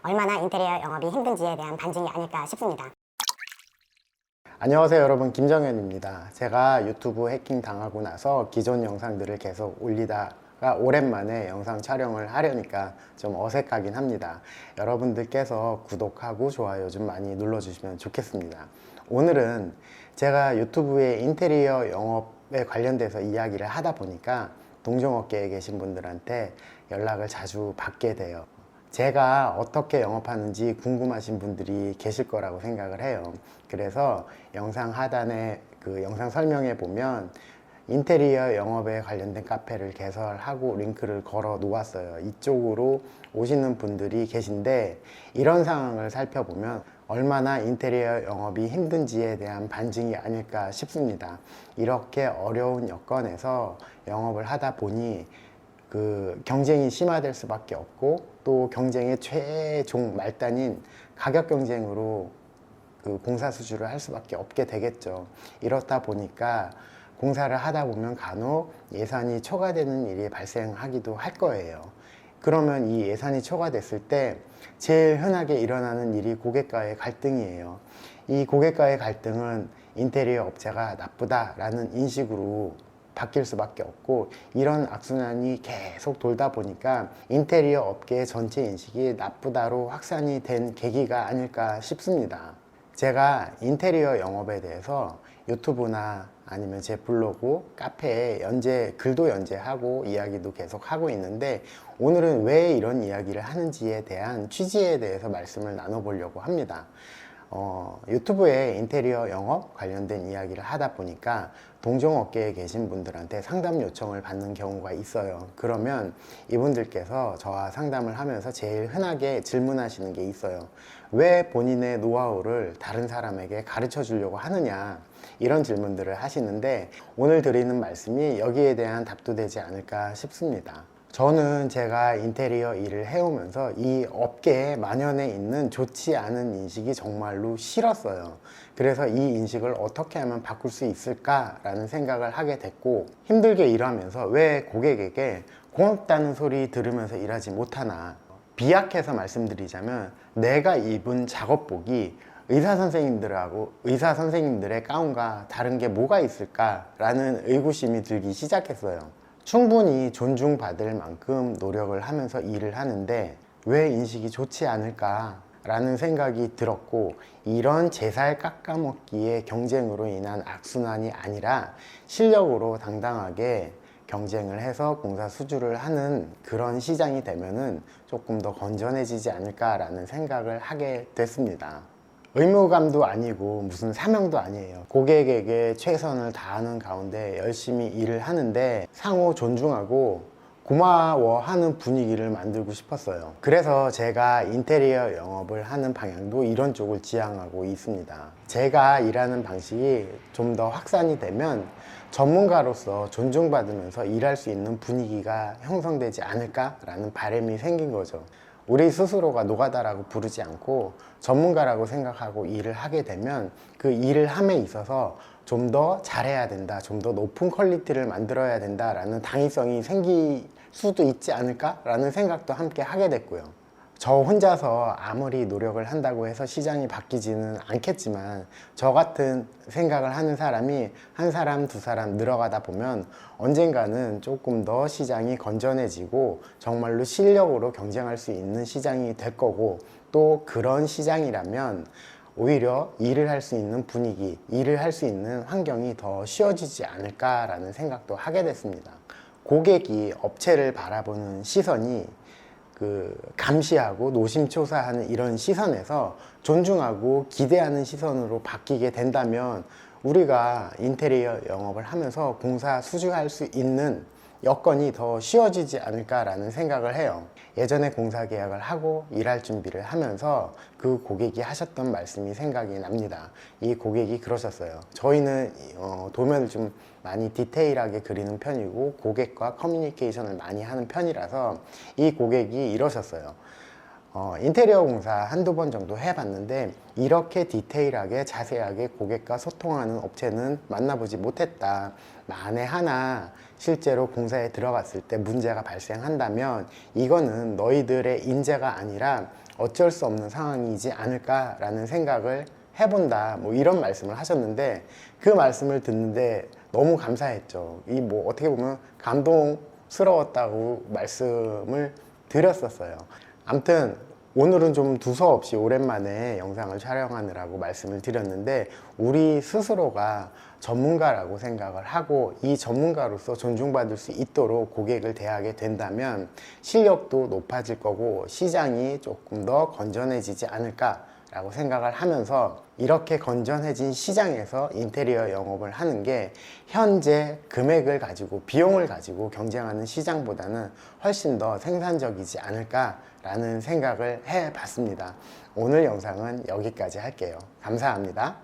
얼마나 인테리어 영업이 힘든지에 대한 반증이 아닐까 싶습니다. 안녕하세요 여러분, 김정현입니다. 제가 유튜브 해킹 당하고 나서 기존 영상들을 계속 올리다가 오랜만에 영상 촬영을 하려니까 좀 어색하긴 합니다. 여러분들께서 구독하고 좋아요 좀 많이 눌러주시면 좋겠습니다. 오늘은 제가 유튜브에 인테리어 영업에 관련돼서 이야기를 하다 보니까 동종업계에 계신 분들한테 연락을 자주 받게 돼요. 제가 어떻게 영업하는지 궁금하신 분들이 계실 거라고 생각을 해요. 그래서 영상 하단에 그 영상 설명에 보면 인테리어 영업에 관련된 카페를 개설하고 링크를 걸어 놓았어요. 이쪽으로 오시는 분들이 계신데, 이런 상황을 살펴보면 얼마나 인테리어 영업이 힘든지에 대한 반증이 아닐까 싶습니다. 이렇게 어려운 여건에서 영업을 하다 보니 그 경쟁이 심화될 수밖에 없고, 또 경쟁의 최종 말단인 가격 경쟁으로 그 공사 수주를 할 수밖에 없게 되겠죠. 이렇다 보니까 공사를 하다 보면 간혹 예산이 초과되는 일이 발생하기도 할 거예요. 그러면 이 예산이 초과됐을 때 제일 흔하게 일어나는 일이 고객과의 갈등이에요. 이 고객과의 갈등은 인테리어 업체가 나쁘다라는 인식으로 바뀔 수밖에 없고, 이런 악순환이 계속 돌다 보니까 인테리어 업계의 전체 인식이 나쁘다로 확산이 된 계기가 아닐까 싶습니다. 제가 인테리어 영업에 대해서 유튜브나 아니면 제 블로그, 카페에 글도 연재하고 이야기도 계속 하고 있는데, 오늘은 왜 이런 이야기를 하는지에 대한 취지에 대해서 말씀을 나눠보려고 합니다. 유튜브에 인테리어 영업 관련된 이야기를 하다 보니까 동종업계에 계신 분들한테 상담 요청을 받는 경우가 있어요. 그러면 이분들께서 저와 상담을 하면서 제일 흔하게 질문하시는 게 있어요. 왜 본인의 노하우를 다른 사람에게 가르쳐 주려고 하느냐, 이런 질문들을 하시는데, 오늘 드리는 말씀이 여기에 대한 답도 되지 않을까 싶습니다. 저는 제가 인테리어 일을 해오면서 이 업계에 만연해 있는 좋지 않은 인식이 정말로 싫었어요. 그래서 이 인식을 어떻게 하면 바꿀 수 있을까라는 생각을 하게 됐고, 힘들게 일하면서 왜 고객에게 고맙다는 소리 들으면서 일하지 못하나. 비약해서 말씀드리자면, 내가 입은 작업복이 의사 선생님들의 가운과 다른 게 뭐가 있을까라는 의구심이 들기 시작했어요. 충분히 존중받을 만큼 노력을 하면서 일을 하는데 왜 인식이 좋지 않을까 라는 생각이 들었고, 이런 제 살 깎아먹기의 경쟁으로 인한 악순환이 아니라 실력으로 당당하게 경쟁을 해서 공사 수주를 하는 그런 시장이 되면은 조금 더 건전해지지 않을까 라는 생각을 하게 됐습니다. 의무감도 아니고 무슨 사명도 아니에요. 고객에게 최선을 다하는 가운데 열심히 일을 하는데 상호 존중하고 고마워하는 분위기를 만들고 싶었어요. 그래서 제가 인테리어 영업을 하는 방향도 이런 쪽을 지향하고 있습니다. 제가 일하는 방식이 좀 더 확산이 되면 전문가로서 존중받으면서 일할 수 있는 분위기가 형성되지 않을까라는 바람이 생긴 거죠. 우리 스스로가 노가다라고 부르지 않고 전문가라고 생각하고 일을 하게 되면 그 일을 함에 있어서 좀 더 잘해야 된다, 좀 더 높은 퀄리티를 만들어야 된다라는 당위성이 생길 수도 있지 않을까라는 생각도 함께 하게 됐고요. 저 혼자서 아무리 노력을 한다고 해서 시장이 바뀌지는 않겠지만, 저 같은 생각을 하는 사람이 한 사람, 두 사람 늘어가다 보면 언젠가는 조금 더 시장이 건전해지고 정말로 실력으로 경쟁할 수 있는 시장이 될 거고, 또 그런 시장이라면 오히려 일을 할 수 있는 분위기, 일을 할 수 있는 환경이 더 쉬워지지 않을까라는 생각도 하게 됐습니다. 고객이 업체를 바라보는 시선이 감시하고 노심초사하는 이런 시선에서 존중하고 기대하는 시선으로 바뀌게 된다면 우리가 인테리어 영업을 하면서 공사 수주할 수 있는 여건이 더 쉬워지지 않을까라는 생각을 해요. 예전에 공사 계약을 하고 일할 준비를 하면서 그 고객이 하셨던 말씀이 생각이 납니다. 이 고객이 그러셨어요. 저희는 도면을 좀 많이 디테일하게 그리는 편이고 고객과 커뮤니케이션을 많이 하는 편이라서, 이 고객이 이러셨어요. 인테리어 공사 한두 번 정도 해봤는데 이렇게 디테일하게 자세하게 고객과 소통하는 업체는 만나보지 못했다. 만에 하나 실제로 공사에 들어갔을 때 문제가 발생한다면 이거는 너희들의 인재가 아니라 어쩔 수 없는 상황이지 않을까라는 생각을 해본다, 뭐 이런 말씀을 하셨는데, 그 말씀을 듣는데 너무 감사했죠. 이 뭐 어떻게 보면 감동스러웠다고 말씀을 드렸었어요. 아무튼 오늘은 좀 두서없이 오랜만에 영상을 촬영하느라고 말씀을 드렸는데, 우리 스스로가 전문가라고 생각을 하고 이 전문가로서 존중받을 수 있도록 고객을 대하게 된다면 실력도 높아질 거고 시장이 조금 더 건전해지지 않을까라고 생각을 하면서, 이렇게 건전해진 시장에서 인테리어 영업을 하는 게 현재 금액을 가지고, 비용을 가지고 경쟁하는 시장보다는 훨씬 더 생산적이지 않을까라는 생각을 해봤습니다. 오늘 영상은 여기까지 할게요. 감사합니다.